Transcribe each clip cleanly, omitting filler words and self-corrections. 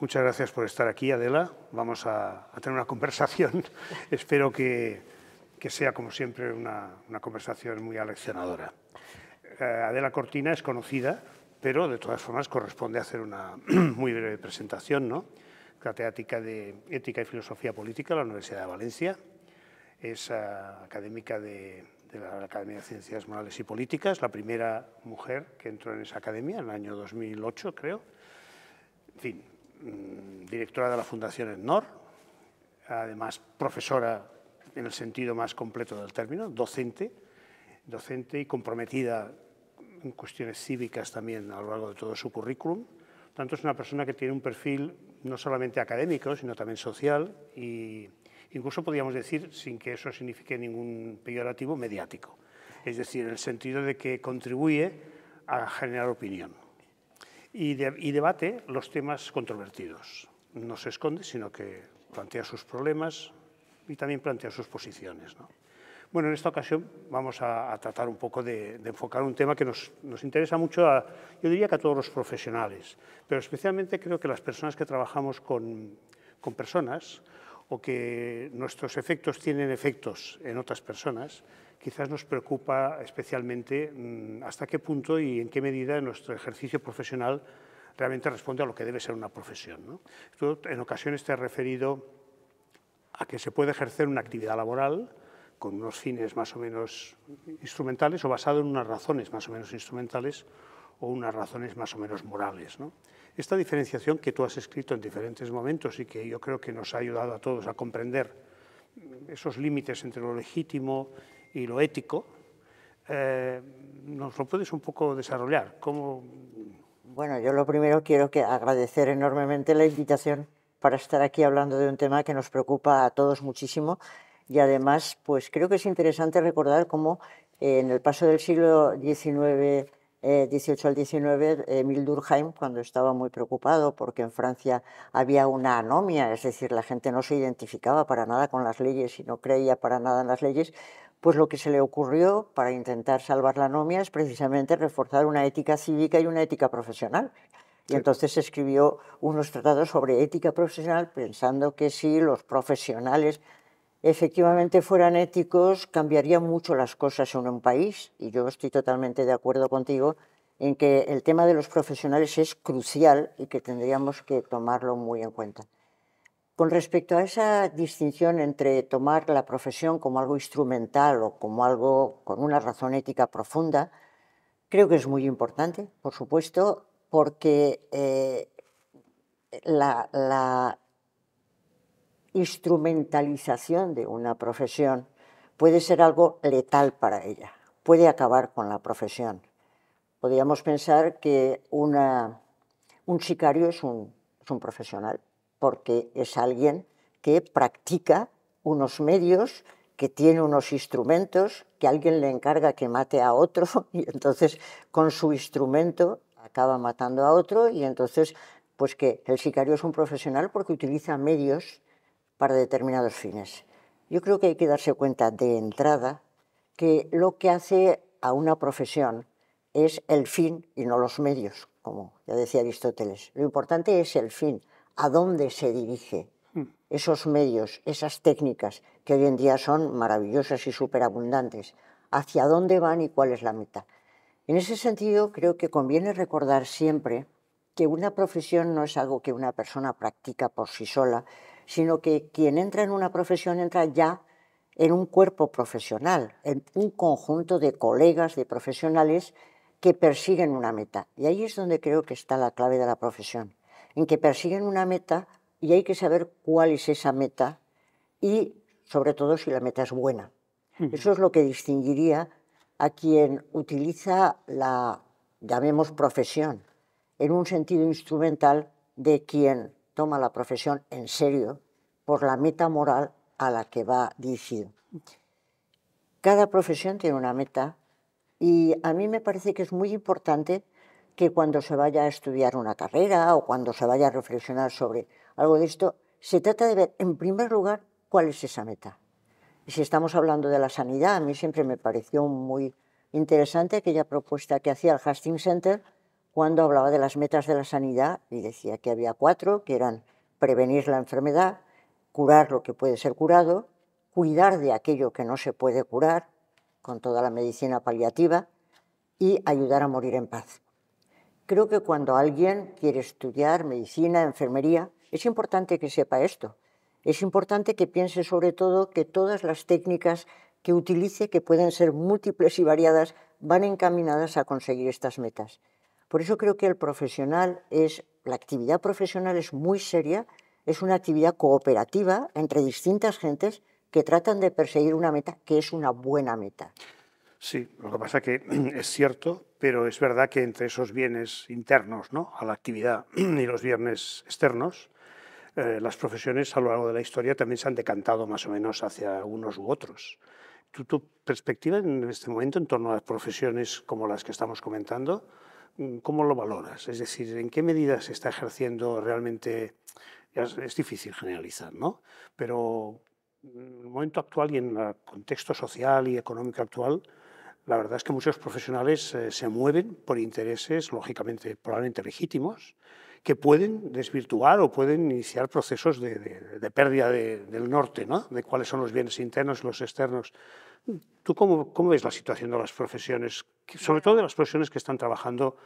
Muchas gracias por estar aquí, Adela. Vamos a tener una conversación. Espero que sea, como siempre, una conversación muy aleccionadora. Adela Cortina es conocida, pero de todas formas corresponde hacer una muy breve presentación, ¿no? Catedrática de Ética y Filosofía Política en la Universidad de Valencia. Es académica de la Academia de Ciencias Morales y Políticas, la primera mujer que entró en esa academia en el año 2008, creo. En fin, directora de la Fundación ENNOR, además profesora en el sentido más completo del término, docente y comprometida en cuestiones cívicas también a lo largo de todo su currículum. Por tanto, es una persona que tiene un perfil no solamente académico, sino también social e incluso podríamos decir, sin que eso signifique ningún peyorativo, mediático. Es decir, en el sentido de que contribuye a generar opinión y debate los temas controvertidos. No se esconde, sino que plantea sus problemas y también plantea sus posiciones, ¿no? Bueno, en esta ocasión vamos a tratar un poco de enfocar un tema que nos interesa mucho, yo diría que a todos los profesionales, pero especialmente creo que las personas que trabajamos con personas o que nuestros efectos tienen efectos en otras personas, quizás nos preocupa especialmente hasta qué punto y en qué medida nuestro ejercicio profesional realmente responde a lo que debe ser una profesión, ¿no? Esto en ocasiones te he referido a que se puede ejercer una actividad laboral con unos fines más o menos instrumentales o basado en unas razones más o menos instrumentales o unas razones más o menos morales, ¿no? Esta diferenciación que tú has escrito en diferentes momentos y que yo creo que nos ha ayudado a todos a comprender esos límites entre lo legítimo y lo ético, ¿nos lo puedes un poco desarrollar? ¿Cómo? Bueno, yo lo primero quiero agradecer enormemente la invitación para estar aquí hablando de un tema que nos preocupa a todos muchísimo y además pues creo que es interesante recordar cómo en el paso del siglo XIX, XVIII al XIX, Émile Durkheim, cuando estaba muy preocupado porque en Francia había una anomia, es decir, la gente no se identificaba para nada con las leyes y no creía para nada en las leyes, pues lo que se le ocurrió para intentar salvar la anomia es precisamente reforzar una ética cívica y una ética profesional. Y entonces escribió unos tratados sobre ética profesional pensando que si los profesionales efectivamente fueran éticos, cambiarían mucho las cosas en un país. Y yo estoy totalmente de acuerdo contigo en que el tema de los profesionales es crucial y que tendríamos que tomarlo muy en cuenta. Con respecto a esa distinción entre tomar la profesión como algo instrumental o como algo con una razón ética profunda, creo que es muy importante, por supuesto, porque la instrumentalización de una profesión puede ser algo letal para ella, puede acabar con la profesión. Podríamos pensar que un sicario es un profesional, porque es alguien que practica unos medios, que tiene unos instrumentos, que alguien le encarga que mate a otro y entonces con su instrumento acaba matando a otro y entonces pues que el sicario es un profesional porque utiliza medios para determinados fines. Yo creo que hay que darse cuenta de entrada que lo que hace a una profesión es el fin y no los medios, como ya decía Aristóteles. Lo importante es el fin, a dónde se dirige esos medios, esas técnicas que hoy en día son maravillosas y superabundantes, hacia dónde van y cuál es la meta. En ese sentido, creo que conviene recordar siempre que una profesión no es algo que una persona practica por sí sola, sino que quien entra en una profesión entra ya en un cuerpo profesional, en un conjunto de colegas, de profesionales que persiguen una meta. Y ahí es donde creo que está la clave de la profesión, en que persiguen una meta y hay que saber cuál es esa meta y, sobre todo, si la meta es buena. Eso es lo que distinguiría a quien utiliza la, llamemos, profesión en un sentido instrumental de quien toma la profesión en serio por la meta moral a la que va dirigido. Cada profesión tiene una meta y a mí me parece que es muy importante que cuando se vaya a estudiar una carrera o cuando se vaya a reflexionar sobre algo de esto, se trata de ver, en primer lugar, cuál es esa meta. Y si estamos hablando de la sanidad, a mí siempre me pareció muy interesante aquella propuesta que hacía el Hastings Center cuando hablaba de las metas de la sanidad y decía que había 4, que eran prevenir la enfermedad, curar lo que puede ser curado, cuidar de aquello que no se puede curar, con toda la medicina paliativa, y ayudar a morir en paz. Creo que cuando alguien quiere estudiar medicina, enfermería, es importante que sepa esto. Es importante que piense sobre todo que todas las técnicas que utilice, que pueden ser múltiples y variadas, van encaminadas a conseguir estas metas. Por eso creo que la actividad profesional es muy seria, es una actividad cooperativa entre distintas gentes que tratan de perseguir una meta que es una buena meta. Sí, lo que pasa es que es cierto, pero es verdad que entre esos bienes internos, ¿no?, a la actividad y los bienes externos, las profesiones a lo largo de la historia también se han decantado más o menos hacia unos u otros. ¿Tu perspectiva en este momento en torno a las profesiones como las que estamos comentando, cómo lo valoras? Es decir, ¿en qué medida se está ejerciendo realmente? Es difícil generalizar, ¿no? Pero en el momento actual y en el contexto social y económico actual, la verdad es que muchos profesionales se mueven por intereses, lógicamente, probablemente legítimos, que pueden desvirtuar o pueden iniciar procesos de pérdida del norte, ¿no?, de cuáles son los bienes internos y los externos. ¿Tú cómo ves la situación de las profesiones, sobre todo de las profesiones que están trabajando,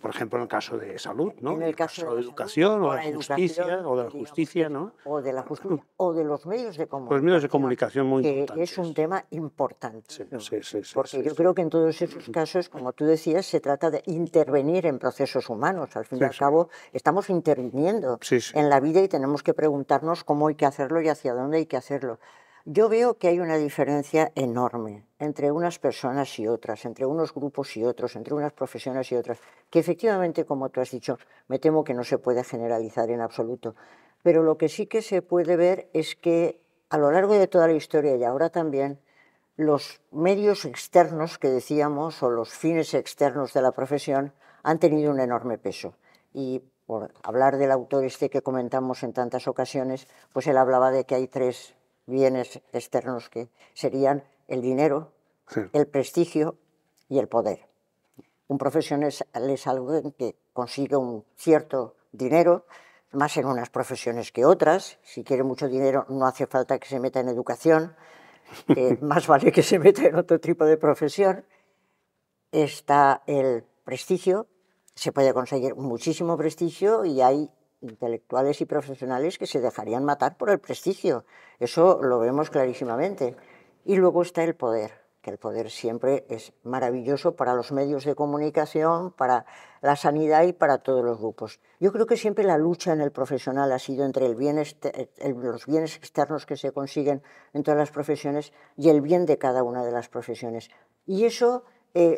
por ejemplo, en el caso de salud, ¿no?, En el caso de de la educación salud, o de la justicia, o de la justicia, ¿no? o de la justicia, o de los medios de Los medios de comunicación, comunicación muy que importantes. es un tema importantísimo, Sí, porque yo creo que en todos esos casos, como tú decías, se trata de intervenir en procesos humanos. Al fin y al cabo, estamos interviniendo en la vida y tenemos que preguntarnos cómo hay que hacerlo y hacia dónde hay que hacerlo. Yo veo que hay una diferencia enorme entre unas personas y otras, entre unos grupos y otros, entre unas profesiones y otras, que efectivamente, como tú has dicho, me temo que no se puede generalizar en absoluto. Pero lo que sí que se puede ver es que a lo largo de toda la historia y ahora también, los medios externos que decíamos o los fines externos de la profesión han tenido un enorme peso. Y por hablar del autor este que comentamos en tantas ocasiones, pues él hablaba de que hay 3 bienes externos que serían el dinero, el prestigio y el poder. Un profesional es alguien que consigue un cierto dinero, más en unas profesiones que otras. Si quiere mucho dinero no hace falta que se meta en educación, más vale que se meta en otro tipo de profesión. Está el prestigio, se puede conseguir muchísimo prestigio y hay intelectuales y profesionales que se dejarían matar por el prestigio. Eso lo vemos clarísimamente. Y luego está el poder, que el poder siempre es maravilloso para los medios de comunicación, para la sanidad y para todos los grupos. Yo creo que siempre la lucha en el profesional ha sido entre los bienes externos que se consiguen en todas las profesiones y el bien de cada una de las profesiones. Y eso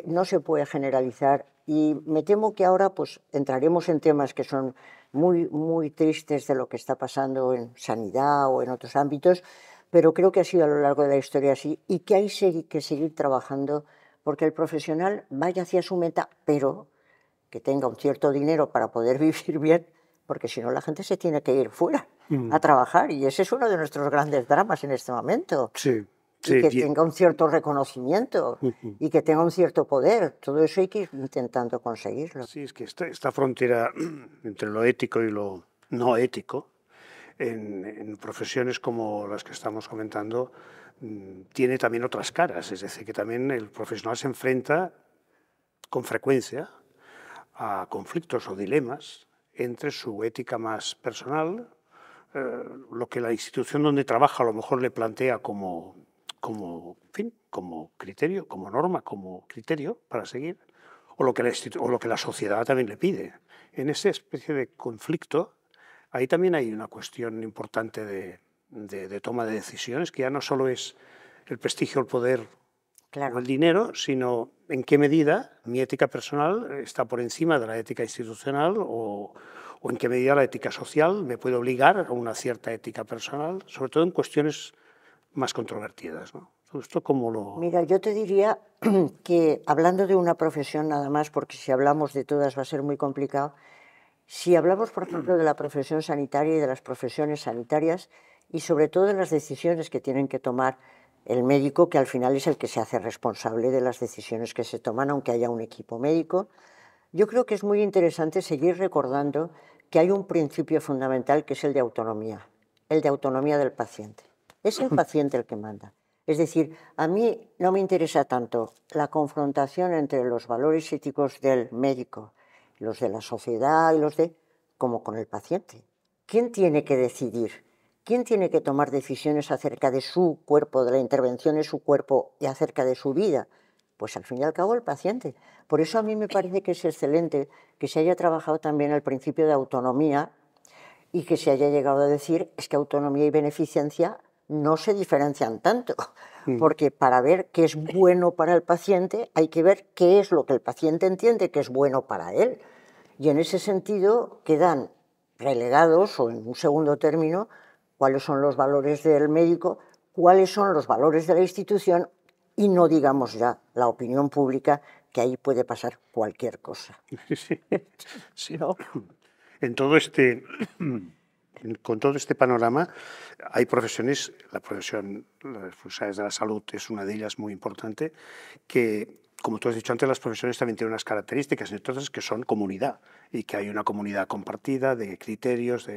no se puede generalizar y me temo que ahora pues entraremos en temas que son muy, muy tristes de lo que está pasando en sanidad o en otros ámbitos, pero creo que ha sido a lo largo de la historia así y que hay que seguir trabajando porque el profesional vaya hacia su meta, pero que tenga un cierto dinero para poder vivir bien, porque si no la gente se tiene que ir fuera a trabajar y ese es uno de nuestros grandes dramas en este momento. Y que tenga un cierto reconocimiento y que tenga un cierto poder. Todo eso hay que ir intentando conseguirlo. Sí, es que esta frontera entre lo ético y lo no ético en profesiones como las que estamos comentando tiene también otras caras. Es decir, que también el profesional se enfrenta con frecuencia a conflictos o dilemas entre su ética más personal, lo que la institución donde trabaja a lo mejor le plantea como criterio, como norma, como criterio para seguir, o lo que la sociedad también le pide. En esa especie de conflicto, ahí también hay una cuestión importante de toma de decisiones, que ya no solo es el prestigio, el poder o el dinero, sino en qué medida mi ética personal está por encima de la ética institucional o en qué medida la ética social me puede obligar a una cierta ética personal, sobre todo en cuestiones más controvertidas, ¿no? ¿Esto cómo lo...? Mira, yo te diría que hablando de una profesión nada más, porque si hablamos de todas va a ser muy complicado, si hablamos, por ejemplo, de la profesión sanitaria y de las profesiones sanitarias y sobre todo de las decisiones que tienen que tomar el médico, que al final es el que se hace responsable de las decisiones que se toman, aunque haya un equipo médico, Yo creo que es muy interesante seguir recordando que hay un principio fundamental que es el de autonomía del paciente. Es el paciente el que manda. Es decir, a mí no me interesa tanto la confrontación entre los valores éticos del médico, los de la sociedad y como con el paciente. ¿Quién tiene que decidir? ¿Quién tiene que tomar decisiones acerca de su cuerpo, de la intervención en su cuerpo y acerca de su vida? Pues al fin y al cabo el paciente. Por eso a mí me parece que es excelente que se haya trabajado también el principio de autonomía y que se haya llegado a decir es que autonomía y beneficencia no se diferencian tanto, porque para ver qué es bueno para el paciente hay que ver qué es lo que el paciente entiende que es bueno para él. Y en ese sentido quedan relegados, o en un segundo término, cuáles son los valores del médico, cuáles son los valores de la institución y no digamos ya la opinión pública, que ahí puede pasar cualquier cosa. Sí, sí. ¿No? Con todo este panorama, hay profesiones, la profesión de las profesionales de la salud es una de ellas muy importante, que, como tú has dicho antes, las profesiones también tienen unas características, entonces, que son comunidad, y que hay una comunidad compartida de criterios.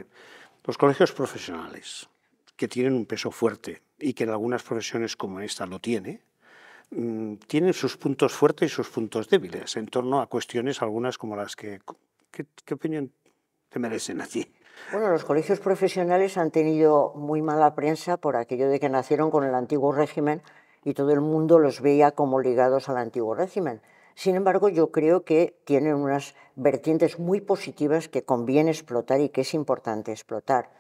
Los colegios profesionales, que tienen un peso fuerte, y que en algunas profesiones como esta lo tienen sus puntos fuertes y sus puntos débiles, en torno a cuestiones algunas como las que... ¿Qué opinión te merecen a ti? Bueno, los colegios profesionales han tenido muy mala prensa por aquello de que nacieron con el antiguo régimen y todo el mundo los veía como ligados al antiguo régimen. Sin embargo, yo creo que tienen unas vertientes muy positivas que conviene explotar y que es importante explotar.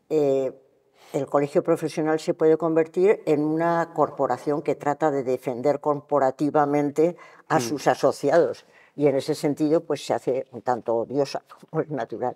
El colegio profesional se puede convertir en una corporación que trata de defender corporativamente a sus asociados y en ese sentido pues se hace un tanto odiosa, como es natural.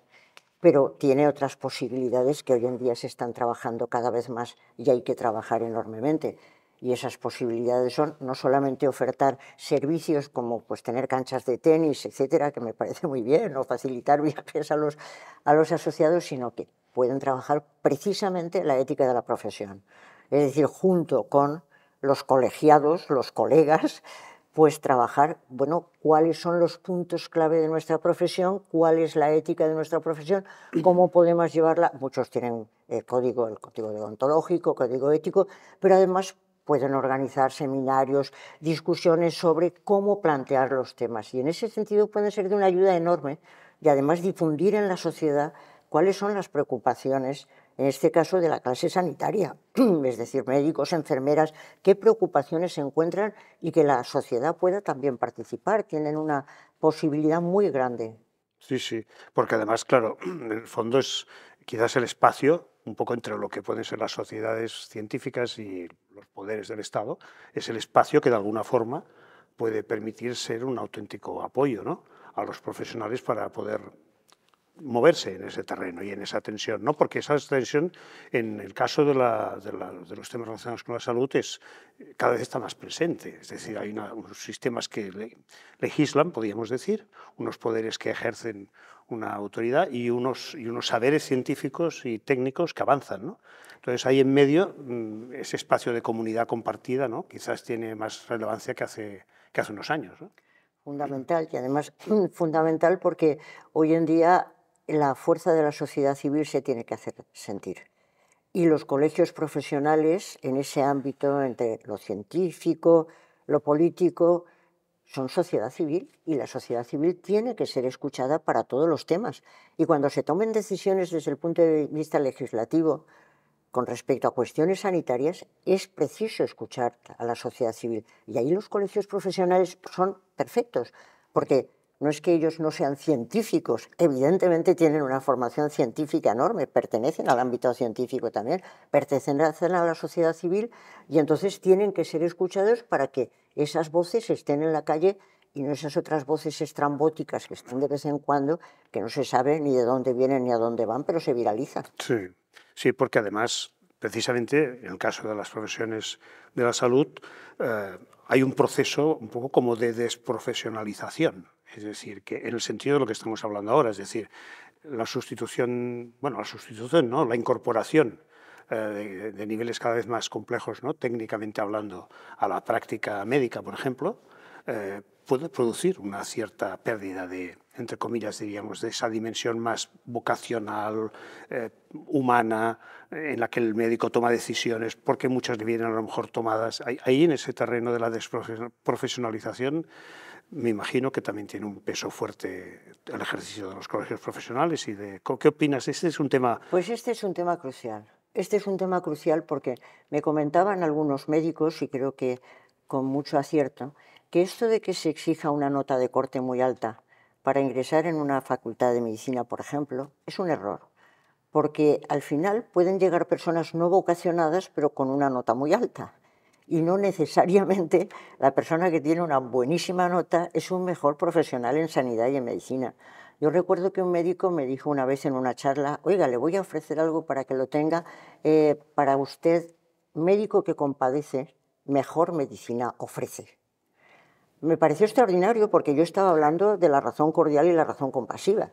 Pero tiene otras posibilidades que hoy en día se están trabajando cada vez más y hay que trabajar enormemente. Y esas posibilidades son no solamente ofertar servicios como pues tener canchas de tenis, etcétera, que me parece muy bien, o facilitar viajes a los asociados, sino que pueden trabajar precisamente la ética de la profesión. Es decir, junto con los colegiados, los colegas, pues trabajar, bueno, cuáles son los puntos clave de nuestra profesión, cuál es la ética de nuestra profesión, cómo podemos llevarla. Muchos tienen el código deontológico, código ético, pero además pueden organizar seminarios, discusiones sobre cómo plantear los temas. Y en ese sentido pueden ser de una ayuda enorme y además difundir en la sociedad cuáles son las preocupaciones, en este caso de la clase sanitaria, es decir, médicos, enfermeras, qué preocupaciones se encuentran y que la sociedad pueda también participar. Tienen una posibilidad muy grande. Sí, sí, porque además, claro, en el fondo es quizás el espacio, un poco entre lo que pueden ser las sociedades científicas y los poderes del Estado, es el espacio que de alguna forma puede permitir ser un auténtico apoyo, ¿no?, a los profesionales para poder moverse en ese terreno y en esa tensión, ¿no? Porque esa tensión, en el caso de los temas relacionados con la salud, cada vez está más presente. Es decir, hay unos sistemas que legislan, podríamos decir, unos poderes que ejercen una autoridad y unos saberes científicos y técnicos que avanzan, ¿no? Entonces, ahí en medio, ese espacio de comunidad compartida, ¿no?, quizás tiene más relevancia que hace unos años, ¿no? Fundamental, y además fundamental porque hoy en día la fuerza de la sociedad civil se tiene que hacer sentir. Y los colegios profesionales en ese ámbito entre lo científico, lo político, son sociedad civil y la sociedad civil tiene que ser escuchada para todos los temas. Y cuando se tomen decisiones desde el punto de vista legislativo con respecto a cuestiones sanitarias, es preciso escuchar a la sociedad civil. Y ahí los colegios profesionales son perfectos, porque no es que ellos no sean científicos, evidentemente tienen una formación científica enorme, pertenecen al ámbito científico también, pertenecen a la sociedad civil y entonces tienen que ser escuchados para que esas voces estén en la calle y no esas otras voces estrambóticas que están de vez en cuando, que no se sabe ni de dónde vienen ni a dónde van, pero se viralizan. Sí, sí, porque además, precisamente, en el caso de las profesiones de la salud, hay un proceso un poco como de desprofesionalización. Es decir, que en el sentido de lo que estamos hablando ahora, es decir, la sustitución, no, la incorporación de niveles cada vez más complejos, ¿no?, técnicamente hablando, a la práctica médica, por ejemplo, puede producir una cierta pérdida de, entre comillas, diríamos, de esa dimensión más vocacional, humana, en la que el médico toma decisiones, porque muchas vienen a lo mejor tomadas. Ahí en ese terreno de la desprofesionalización, me imagino que también tiene un peso fuerte el ejercicio de los colegios profesionales. ¿Qué opinas? Este es un tema... Pues este es un tema crucial. Este es un tema crucial porque me comentaban algunos médicos, y creo que con mucho acierto, que esto de que se exija una nota de corte muy alta para ingresar en una facultad de medicina, por ejemplo, es un error. Porque al final pueden llegar personas no vocacionadas, pero con una nota muy alta. Y no necesariamente la persona que tiene una buenísima nota es un mejor profesional en sanidad y en medicina. Yo recuerdo que un médico me dijo una vez en una charla: oiga, le voy a ofrecer algo para que lo tenga, para usted, médico que compadece, mejor medicina ofrece. Me pareció extraordinario porque yo estaba hablando de la razón cordial y la razón compasiva,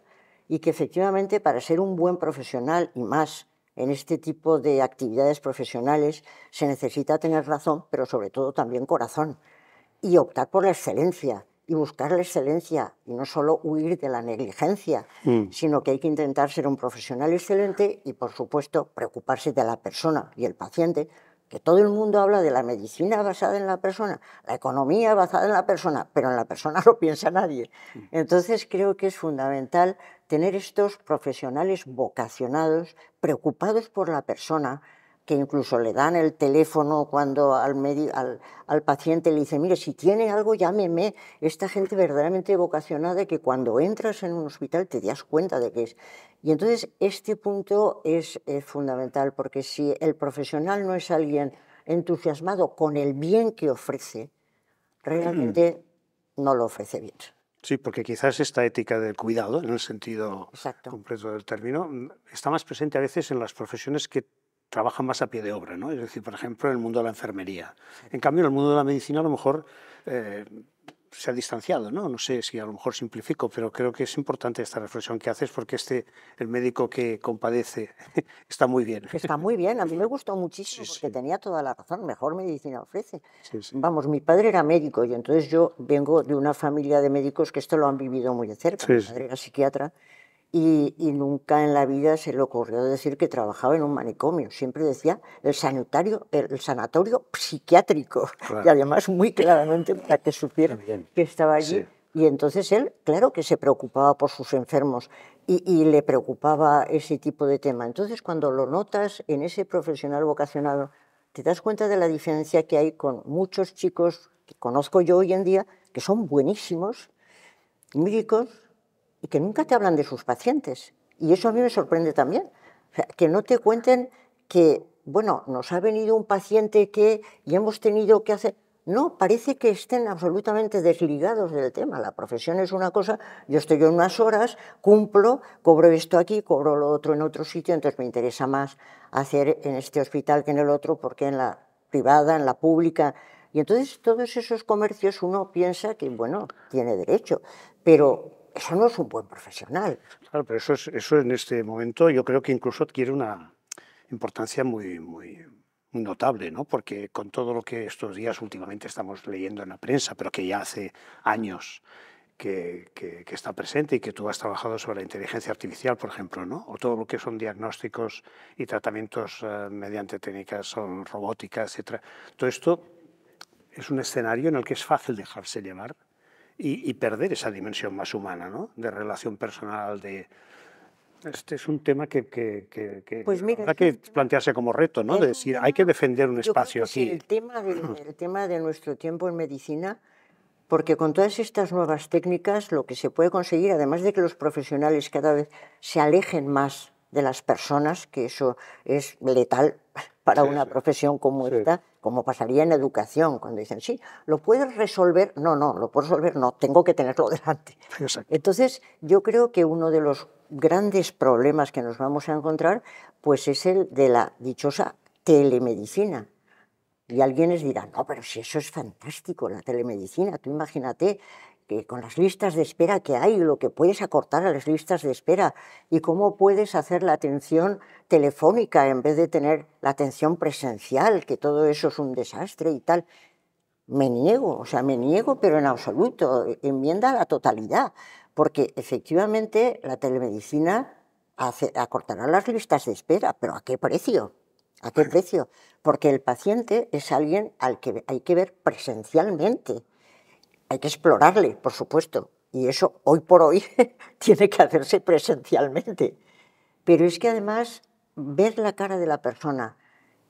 y que efectivamente para ser un buen profesional, y más en este tipo de actividades profesionales, se necesita tener razón, pero sobre todo también corazón, y optar por la excelencia, y buscar la excelencia, y no solo huir de la negligencia, sino que hay que intentar ser un profesional excelente y, por supuesto, preocuparse de la persona y el paciente, que todo el mundo habla de la medicina basada en la persona, la economía basada en la persona, pero en la persona no piensa nadie. Entonces creo que es fundamental tener estos profesionales vocacionados, preocupados por la persona, que incluso le dan el teléfono cuando al paciente le dice: mire, si tiene algo, llámeme. Esta gente verdaderamente vocacionada, que cuando entras en un hospital te das cuenta de que es. Y entonces este punto es fundamental, porque si el profesional no es alguien entusiasmado con el bien que ofrece, realmente no lo ofrece bien. Sí, porque quizás esta ética del cuidado, en el sentido Exacto. completo del término, está más presente a veces en las profesiones que trabajan más a pie de obra, ¿no? Es decir, por ejemplo, en el mundo de la enfermería. En cambio, en el mundo de la medicina a lo mejor se ha distanciado, ¿no? No sé si a lo mejor simplifico, pero creo que es importante esta reflexión que haces, porque el médico que compadece está muy bien. Está muy bien, a mí me gustó muchísimo, Sí, porque sí. tenía toda la razón, mejor medicina ofrece. Sí, sí. Vamos, mi padre era médico y entonces yo vengo de una familia de médicos que esto lo han vivido muy de cerca. Sí, Mi sí. padre era psiquiatra y nunca en la vida se le ocurrió decir que trabajaba en un manicomio. Siempre decía el sanatorio psiquiátrico, Claro. y además muy claramente para que supiera Bien. que estaba allí. Sí. Y entonces él, claro que se preocupaba por sus enfermos y le preocupaba ese tipo de tema. Entonces, cuando lo notas en ese profesional vocacionado, te das cuenta de la diferencia que hay con muchos chicos que conozco yo hoy en día, que son buenísimos médicos y que nunca te hablan de sus pacientes. Y eso a mí me sorprende también. O sea, que no te cuenten que, bueno, nos ha venido un paciente y hemos tenido que hacer... No, parece que estén absolutamente desligados del tema. La profesión es una cosa, yo estoy en unas horas, cumplo, cobro esto aquí, cobro lo otro en otro sitio, entonces me interesa más hacer en este hospital que en el otro, porque en la privada, en la pública... Y entonces todos esos comercios uno piensa que, bueno, tiene derecho, pero eso no es un buen profesional. Claro, pero eso en este momento yo creo que incluso adquiere una importancia muy notable, ¿no? Porque con todo lo que estos días últimamente estamos leyendo en la prensa, pero que ya hace años que está presente, y que tú has trabajado sobre la inteligencia artificial, por ejemplo, ¿no? O todo lo que son diagnósticos y tratamientos mediante técnicas robóticas, etc. Todo esto es un escenario en el que es fácil dejarse llevar y perder esa dimensión más humana, ¿no? De relación personal, Este es un tema que Pues mira, habrá que plantearse como reto, ¿no? De decir, hay que defender un yo creo espacio que es aquí. el tema de nuestro tiempo en medicina, porque con todas estas nuevas técnicas lo que se puede conseguir, además de que los profesionales cada vez se alejen más de las personas, que eso es letal para una profesión como esta, como pasaría en educación, cuando dicen, sí, ¿lo puedes resolver? No, lo puedo resolver, no, tengo que tenerlo delante. Exacto. Entonces, yo creo que uno de los grandes problemas que nos vamos a encontrar, pues es el de la dichosa telemedicina. Y alguienes dirán, no, pero si eso es fantástico, la telemedicina, tú imagínate que con las listas de espera que hay, lo que puedes acortar a las listas de espera y cómo puedes hacer la atención telefónica en vez de tener la atención presencial, que todo eso es un desastre y tal. Me niego, o sea, me niego, pero en absoluto, enmienda a la totalidad, porque efectivamente la telemedicina acortará las listas de espera, pero ¿a qué precio? ¿A qué precio? Porque el paciente es alguien al que hay que ver presencialmente, hay que explorarle, por supuesto, y eso hoy por hoy tiene que hacerse presencialmente. Pero es que además ver la cara de la persona,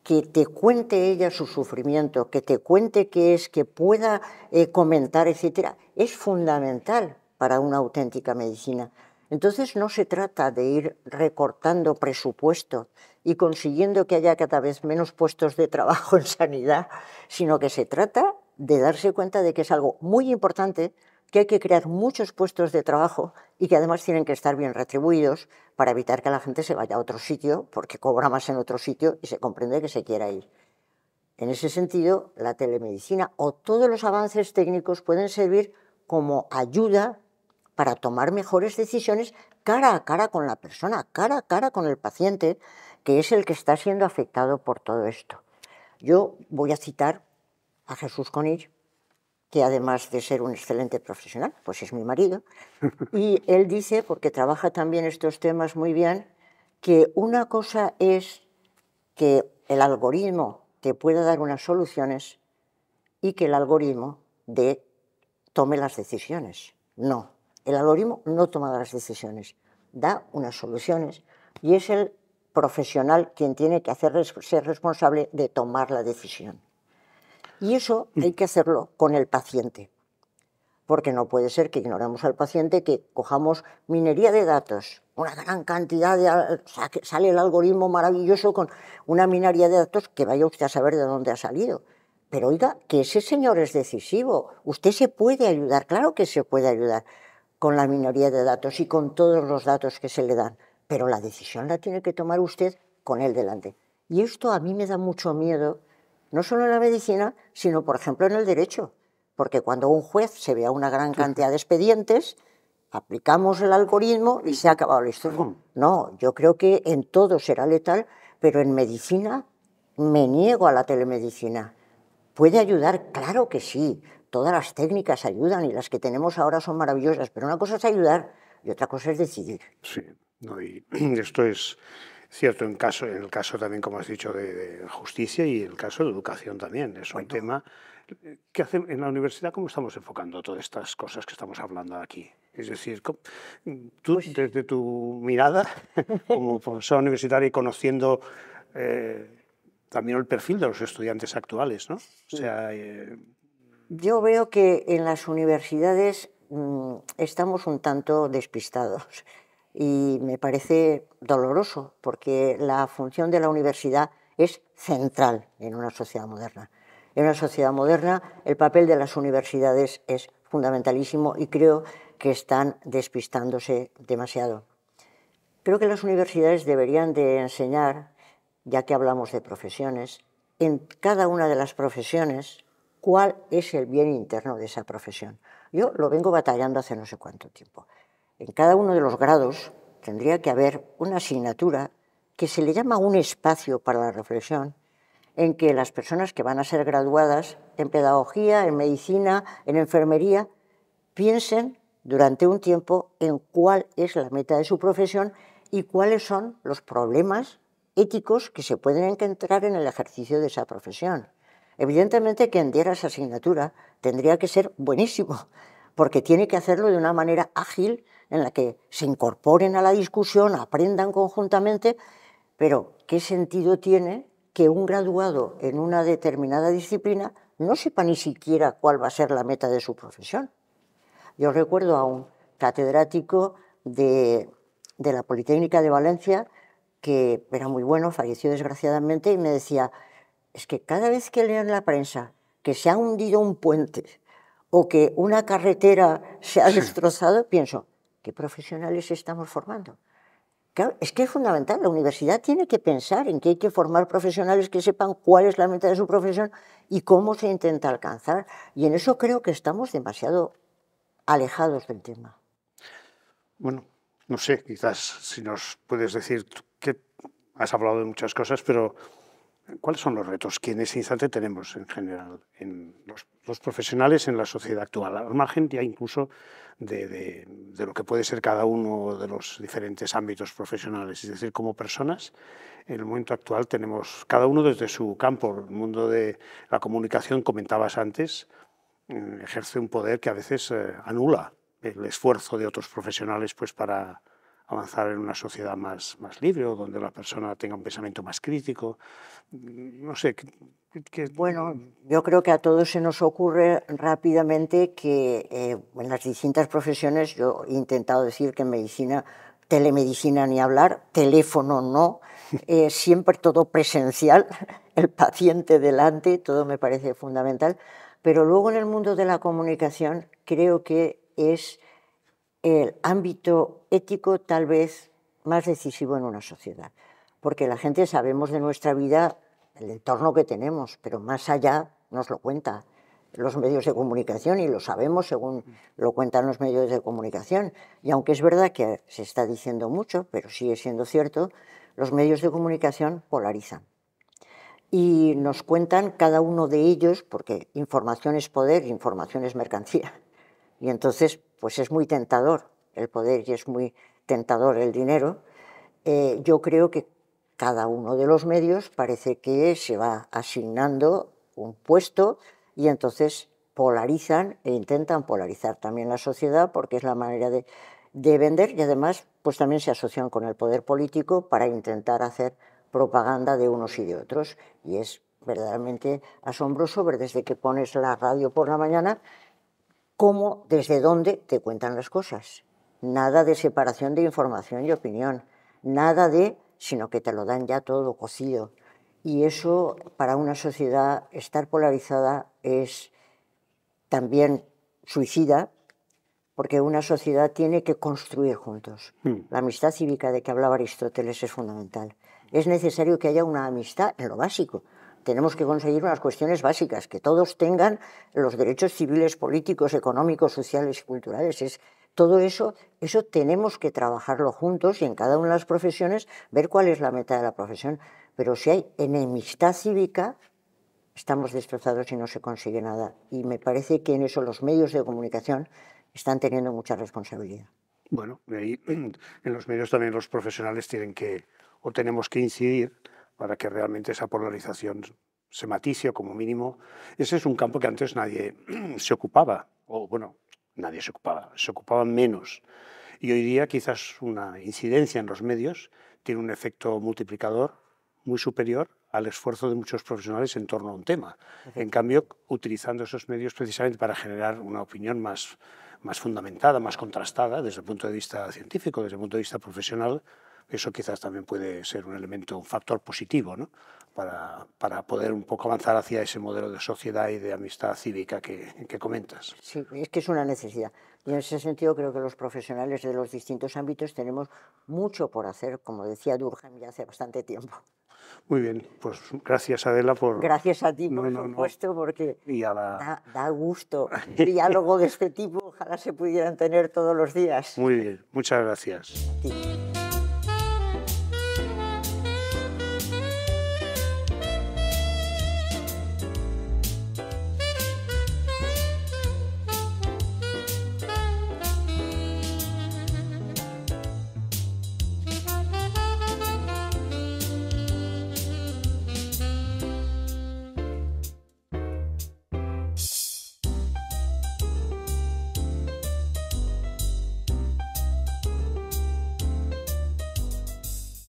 que te cuente ella su sufrimiento, que te cuente qué es, que pueda comentar, etcétera, es fundamental para una auténtica medicina. Entonces no se trata de ir recortando presupuesto y consiguiendo que haya cada vez menos puestos de trabajo en sanidad, sino que se trata de darse cuenta de que es algo muy importante, que hay que crear muchos puestos de trabajo y que además tienen que estar bien retribuidos para evitar que la gente se vaya a otro sitio porque cobra más en otro sitio y se comprende que se quiera ir. En ese sentido, la telemedicina o todos los avances técnicos pueden servir como ayuda para tomar mejores decisiones cara a cara con la persona, cara a cara con el paciente, que es el que está siendo afectado por todo esto. Yo voy a citar a Jesús Conill, que además de ser un excelente profesional, pues es mi marido, y él dice, porque trabaja también estos temas muy bien, que una cosa es que el algoritmo te pueda dar unas soluciones y que el algoritmo tome las decisiones. No, el algoritmo no toma las decisiones, da unas soluciones y es el profesional quien tiene que ser responsable de tomar la decisión. Y eso hay que hacerlo con el paciente, porque no puede ser que ignoremos al paciente, que cojamos minería de datos, una gran cantidad de... sale el algoritmo maravilloso con una minería de datos que vaya usted a saber de dónde ha salido. Pero oiga, que ese señor es decisivo, usted se puede ayudar, claro que se puede ayudar con la minería de datos y con todos los datos que se le dan, pero la decisión la tiene que tomar usted con él delante. Y esto a mí me da mucho miedo, no solo en la medicina, sino por ejemplo en el derecho, porque cuando un juez se vea una gran cantidad de expedientes, aplicamos el algoritmo y se ha acabado la historia. No, yo creo que en todo será letal, pero en medicina me niego a la telemedicina. ¿Puede ayudar? Claro que sí. Todas las técnicas ayudan y las que tenemos ahora son maravillosas, pero una cosa es ayudar y otra cosa es decidir. Sí, no, y esto es cierto en el caso también, como has dicho, de justicia y el caso de educación también. Es un tema que hace en la universidad, ¿cómo estamos enfocando todas estas cosas que estamos hablando aquí? Es decir, tú desde tu mirada como profesora universitaria y conociendo también el perfil de los estudiantes actuales, ¿no? O sea, yo veo que en las universidades estamos un tanto despistados y me parece doloroso porque la función de la universidad es central en una sociedad moderna. En una sociedad moderna el papel de las universidades es fundamentalísimo y creo que están despistándose demasiado. Creo que las universidades deberían de enseñar, ya que hablamos de profesiones, en cada una de las profesiones cuál es el bien interno de esa profesión. Yo lo vengo batallando hace no sé cuánto tiempo. En cada uno de los grados tendría que haber una asignatura que se le llama un espacio para la reflexión, en que las personas que van a ser graduadas en pedagogía, en medicina, en enfermería, piensen durante un tiempo en cuál es la meta de su profesión y cuáles son los problemas éticos que se pueden encontrar en el ejercicio de esa profesión. Evidentemente, quien diera esa asignatura tendría que ser buenísimo, porque tiene que hacerlo de una manera ágil en la que se incorporen a la discusión, aprendan conjuntamente, pero ¿qué sentido tiene que un graduado en una determinada disciplina no sepa ni siquiera cuál va a ser la meta de su profesión? Yo recuerdo a un catedrático de la Politécnica de Valencia, que era muy bueno, falleció desgraciadamente, y me decía, es que cada vez que leo en la prensa que se ha hundido un puente o que una carretera se ha destrozado, pienso, ¿qué profesionales estamos formando? Claro, es que es fundamental, la universidad tiene que pensar en que hay que formar profesionales que sepan cuál es la meta de su profesión y cómo se intenta alcanzar. Y en eso creo que estamos demasiado alejados del tema. Bueno, no sé, quizás si nos puedes decir que has hablado de muchas cosas, pero ¿Cuáles son los retos que en ese instante tenemos en general, en los profesionales en la sociedad actual, al margen ya incluso de lo que puede ser cada uno de los diferentes ámbitos profesionales? Es decir, como personas, en el momento actual tenemos cada uno desde su campo. El mundo de la comunicación, comentabas antes, ejerce un poder que a veces anula el esfuerzo de otros profesionales pues, para avanzar en una sociedad más libre o donde la persona tenga un pensamiento más crítico. No sé. Bueno, yo creo que a todos se nos ocurre rápidamente que en las distintas profesiones, yo he intentado decir que en medicina, telemedicina ni hablar, teléfono no, siempre todo presencial, el paciente delante, todo me parece fundamental, pero luego en el mundo de la comunicación creo que es el ámbito ético tal vez más decisivo en una sociedad, porque la gente sabemos de nuestra vida el entorno que tenemos, pero más allá nos lo cuenta los medios de comunicación y lo sabemos según lo cuentan los medios de comunicación. Y aunque es verdad que se está diciendo mucho, pero sigue siendo cierto, los medios de comunicación polarizan. Y nos cuentan cada uno de ellos, porque información es poder, información es mercancía. Y entonces, pues es muy tentador el poder y es muy tentador el dinero. Yo creo que cada uno de los medios parece que se va asignando un puesto y entonces polarizan e intentan polarizar también la sociedad porque es la manera de vender y además pues también se asocian con el poder político para intentar hacer propaganda de unos y de otros. Y es verdaderamente asombroso ver desde que pones la radio por la mañana cómo, desde dónde te cuentan las cosas. Nada de separación de información y opinión, nada sino que te lo dan ya todo cocido. Y eso, para una sociedad, estar polarizada es también suicida, porque una sociedad tiene que construir juntos. La amistad cívica de que hablaba Aristóteles es fundamental. Es necesario que haya una amistad en lo básico. Tenemos que conseguir unas cuestiones básicas, que todos tengan los derechos civiles, políticos, económicos, sociales y culturales. Todo eso tenemos que trabajarlo juntos y en cada una de las profesiones ver cuál es la meta de la profesión. Pero si hay enemistad cívica, estamos destrozados y no se consigue nada. Y me parece que en eso los medios de comunicación están teniendo mucha responsabilidad. Bueno, ahí, en los medios también los profesionales tienen que, o tenemos que incidir para que realmente esa polarización se matice o como mínimo. Ese es un campo que antes nadie se ocupaba, o bueno, nadie se ocupaba menos. Y hoy día quizás una incidencia en los medios tiene un efecto multiplicador muy superior al esfuerzo de muchos profesionales en torno a un tema. En cambio, utilizando esos medios precisamente para generar una opinión más fundamentada, más contrastada desde el punto de vista científico, desde el punto de vista profesional, eso quizás también puede ser un elemento, un factor positivo, ¿no? para poder un poco avanzar hacia ese modelo de sociedad y de amistad cívica que comentas. Sí, es que es una necesidad. Y en ese sentido creo que los profesionales de los distintos ámbitos tenemos mucho por hacer, como decía Durkheim ya hace bastante tiempo. Muy bien, pues gracias Adela por... Gracias a ti, por supuesto, porque y a la... da gusto. Diálogo de este tipo, ojalá se pudieran tener todos los días. Muy bien, muchas gracias. Sí.